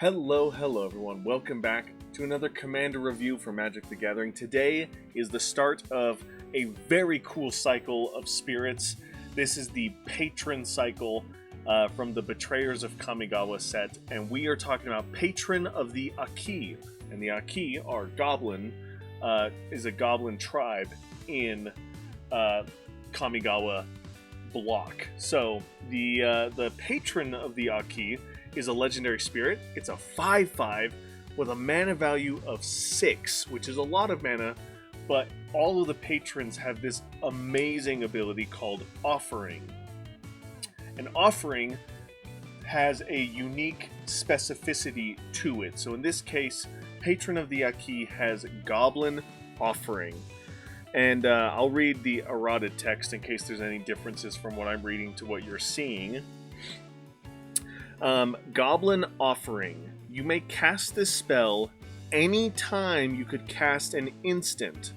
Hello everyone. Welcome back to another Commander review for Magic the Gathering. Today is the start of a very cool cycle of spirits. This is the Patron cycle from the Betrayers of Kamigawa set, and we are talking about Patron of the Akki. And the Akki are is a goblin tribe in Kamigawa block. So the Patron of the Akki is a legendary spirit. It's a 5/5 with a mana value of 6, which is a lot of mana, but all of the patrons have this amazing ability called Offering. An Offering has a unique specificity to it. So in this case, Patron of the Akki has Goblin Offering. And I'll read the errata text in case there's any differences from what I'm reading to what you're seeing. Goblin Offering. You may cast this spell anytime you could cast an instant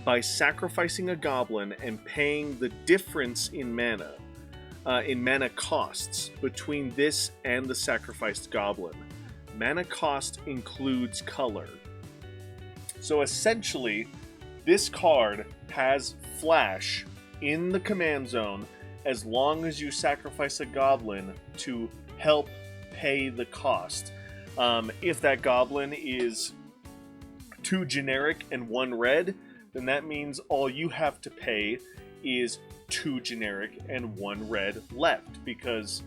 by sacrificing a goblin and paying the difference in mana costs between this and the sacrificed goblin. Mana cost includes color. So essentially, this card has flash in the command zone as long as you sacrifice a goblin to help pay the cost. If that goblin is 2 generic and 1 red, then that means all you have to pay is 2 generic and 1 red left, because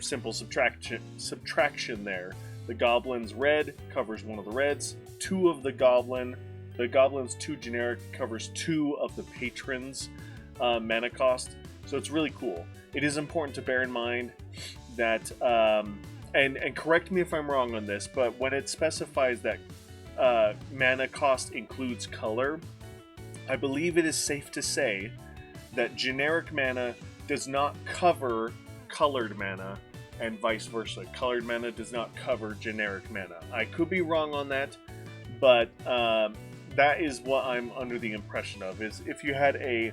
simple subtraction there. The goblin's red covers 1 of the reds, 2 of the goblin's 2 generic covers 2 of the patron's mana cost. So it's really cool. It is important to bear in mind that, and correct me if I'm wrong on this, but when it specifies that mana cost includes color, I believe it is safe to say that generic mana does not cover colored mana, and vice versa. Colored mana does not cover generic mana. I could be wrong on that, but that is what I'm under the impression of, is if you had a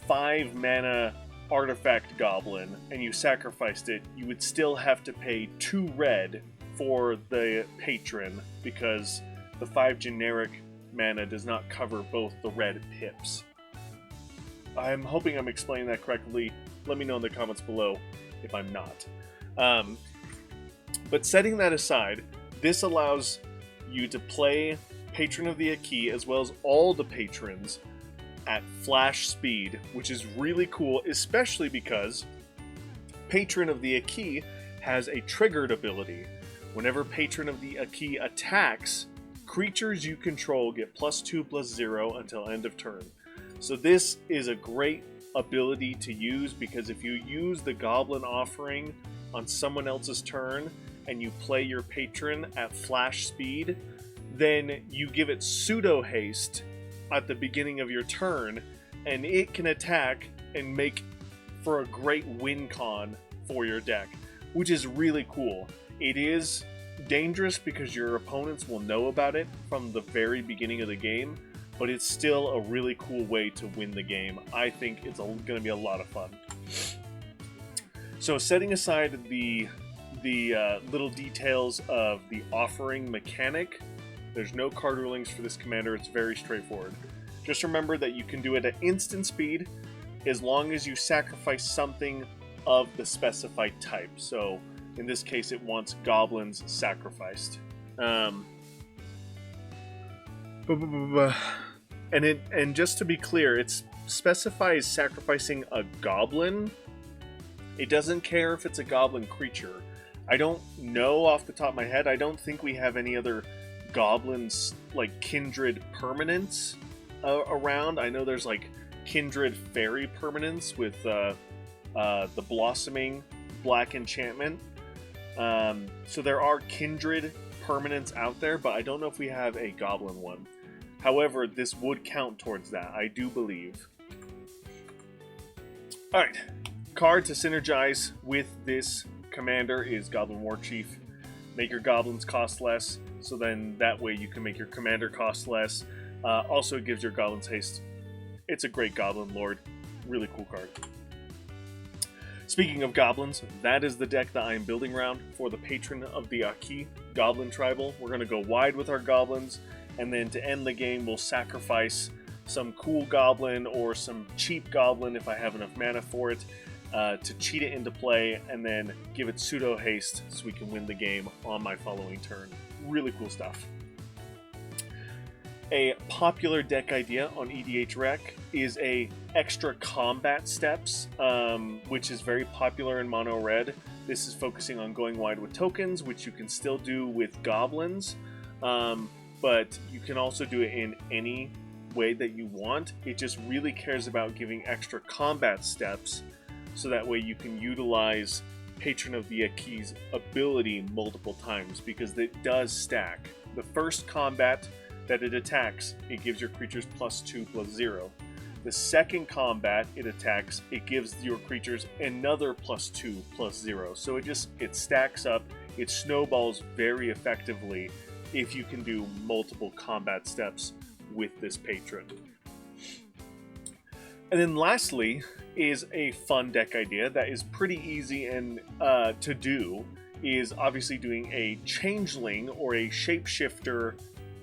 5 mana artifact goblin and you sacrificed it, you would still have to pay 2 red for the patron, because the 5 generic mana does not cover both the red pips. I'm hoping I'm explaining that correctly. Let me know in the comments below if I'm not. But setting that aside, this allows you to play Patron of the Akki as well as all the patrons at flash speed, which is really cool, especially because Patron of the Akki has a triggered ability. Whenever Patron of the Akki attacks, creatures you control get +2/+0 until end of turn. So this is a great ability to use, because if you use the Goblin Offering on someone else's turn and you play your patron at flash speed, then you give it pseudo haste at the beginning of your turn, and it can attack and make for a great win con for your deck, which is really cool. It is dangerous because your opponents will know about it from the very beginning of the game, but it's still a really cool way to win the game. I think it's going to be a lot of fun. So setting aside the little details of the offering mechanic, there's no card rulings for this commander. It's very straightforward. Just remember that you can do it at instant speed as long as you sacrifice something of the specified type. So in this case, it wants goblins sacrificed. And just to be clear, it specifies sacrificing a goblin. It doesn't care if it's a goblin creature. I don't know off the top of my head. I don't think we have any other goblins like kindred permanents around. I know there's like kindred fairy permanents with the blossoming black enchantment. So there are kindred permanents out there, but I don't know if we have a goblin one. However, this would count towards that, I do believe. Alright, card to synergize with this commander is Goblin War Chief. Make your goblins cost less, so then that way you can make your commander cost less. Also, it gives your goblins haste. It's a great Goblin Lord. Really cool card. Speaking of goblins, that is the deck that I am building around for the Patron of the Akki Goblin Tribal. We're going to go wide with our goblins, and then to end the game, we'll sacrifice some cool goblin or some cheap goblin if I have enough mana for it to cheat it into play, and then give it pseudo haste so we can win the game on my following turn. Really cool stuff. A popular deck idea on EDH Rec is a extra combat steps, which is very popular in mono red. This is focusing on going wide with tokens, which you can still do with goblins, but you can also do it in any way that you want. It just really cares about giving extra combat steps, so that way you can utilize Patron of the Akki's ability multiple times, because it does stack. The first combat that it attacks, it gives your creatures +2/+0. The second combat it attacks, it gives your creatures another +2/+0. So it stacks up, it snowballs very effectively if you can do multiple combat steps with this Patron. And then lastly is a fun deck idea that is pretty easy and to do, is obviously doing a changeling or a shapeshifter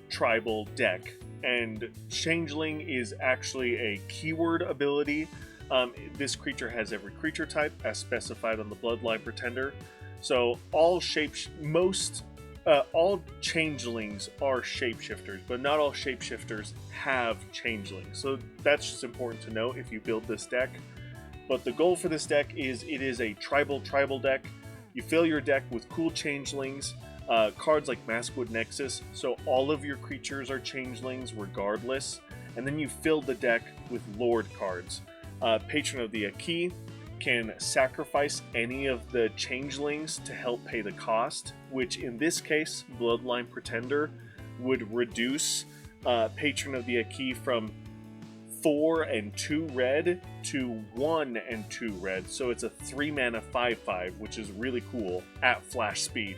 tribal deck. And changeling is actually a keyword ability. This creature has every creature type as specified on the Bloodline Pretender. So all changelings are shapeshifters, but not all shapeshifters have changelings. So that's just important to note if you build this deck. But the goal for this deck is it is a tribal deck. You fill your deck with cool changelings, cards like Maskwood Nexus, so all of your creatures are changelings regardless, and then you fill the deck with Lord cards. Patron of the Akki can sacrifice any of the changelings to help pay the cost, which in this case, Bloodline Pretender would reduce Patron of the Akki from 4 and 2 red to 1 and 2 red, so it's a 3 mana 5/5, which is really cool at flash speed.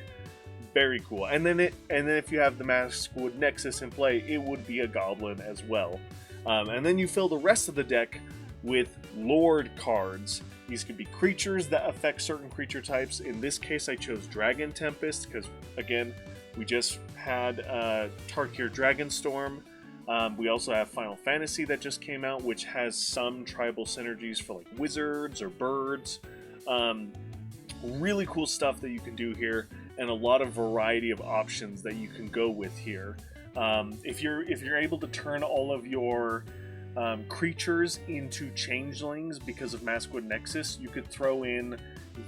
Very cool. And then if you have the Maskwood Nexus in play, it would be a goblin as well. And then you fill the rest of the deck with Lord cards. These could be creatures that affect certain creature types. In this case, I chose Dragon Tempest because, again, we just had Tarkir Dragonstorm. We also have Final Fantasy that just came out, which has some tribal synergies for like wizards or birds. Really cool stuff that you can do here, and a lot of variety of options that you can go with here. If you're able to turn all of your creatures into changelings because of Maskwood Nexus, you could throw in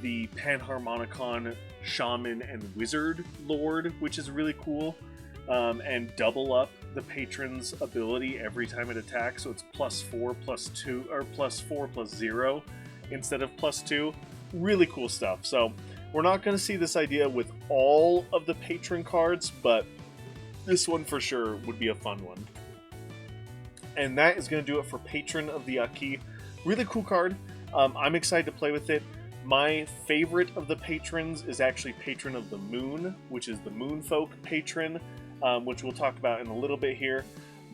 the Panharmonicon Shaman and Wizard Lord, which is really cool, and double up the Patron's ability every time it attacks, so it's +4/+2 or +4/+0 instead of +2. Really cool stuff. So we're not going to see this idea with all of the Patron cards, but this one for sure would be a fun one. And that is going to do it for Patron of the Akki. Really cool card. I'm excited to play with it. My favorite of the patrons is actually Patron of the Moon, which is the Moonfolk patron, which we'll talk about in a little bit here.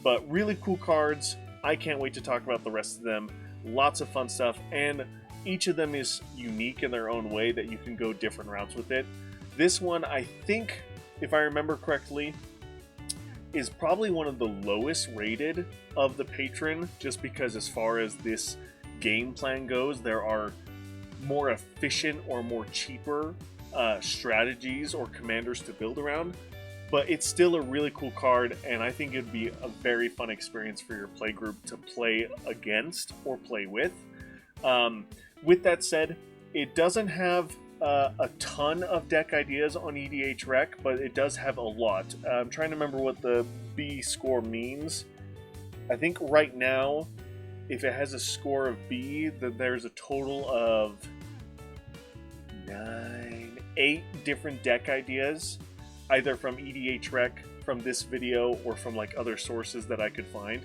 But really cool cards. I can't wait to talk about the rest of them. Lots of fun stuff, and each of them is unique in their own way that you can go different routes with it. This one, I think, if I remember correctly, is probably one of the lowest rated of the Patron, just because as far as this game plan goes, there are more efficient or more cheaper strategies or commanders to build around. But it's still a really cool card, and I think it'd be a very fun experience for your playgroup to play against or play with. With that said, it doesn't have a ton of deck ideas on EDH Rec, but it does have a lot. I'm trying to remember what the B score means. I think right now, if it has a score of B, then there's a total of 8 different deck ideas, either from EDH Rec, from this video, or from like other sources that I could find.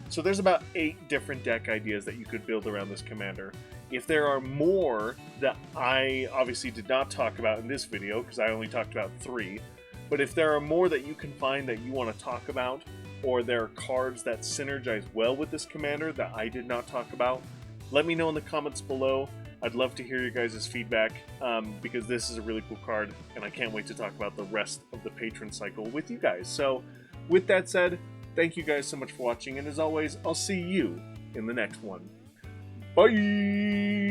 So there's about 8 different deck ideas that you could build around this commander. If there are more that I obviously did not talk about in this video, because I only talked about 3, but if there are more that you can find that you want to talk about, or there are cards that synergize well with this commander that I did not talk about, let me know in the comments below. I'd love to hear your guys' feedback, because this is a really cool card, and I can't wait to talk about the rest of the Patron cycle with you guys. So, with that said, thank you guys so much for watching, and as always, I'll see you in the next one. Bye!